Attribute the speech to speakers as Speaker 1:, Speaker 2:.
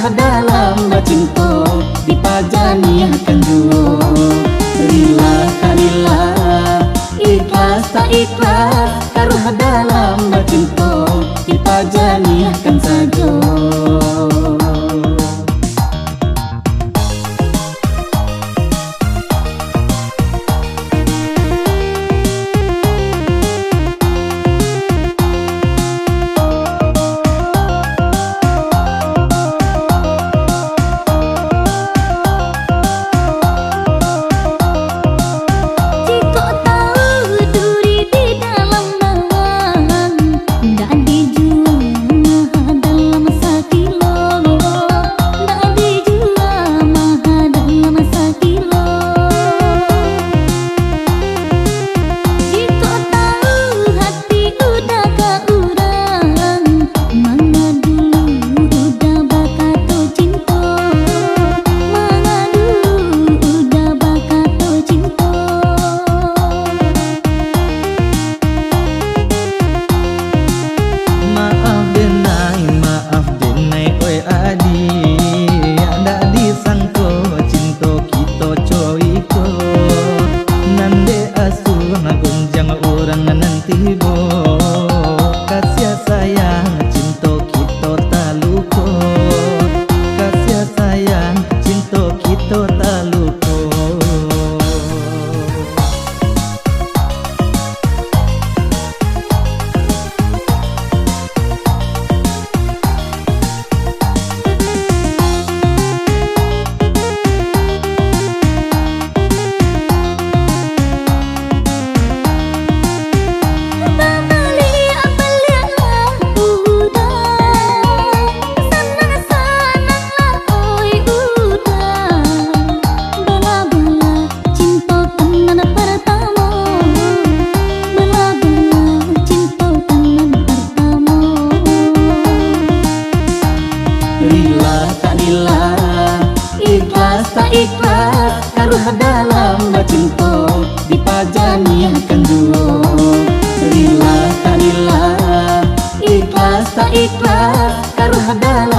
Speaker 1: karuh dalam cinta dipajani akan duo. Lila kalila ikhlas tak ikhlas karuh dalam cinta dipajani akan sajo. Kasih sayang cinta kita tak lupa, kasih sayang cinta kita tak lupa. Lila tak lila ikhlas tak ikhlas karuh dalam cinta dipajani akan duo. Lila tak lila ikhlas tak ikhlas karuh dalam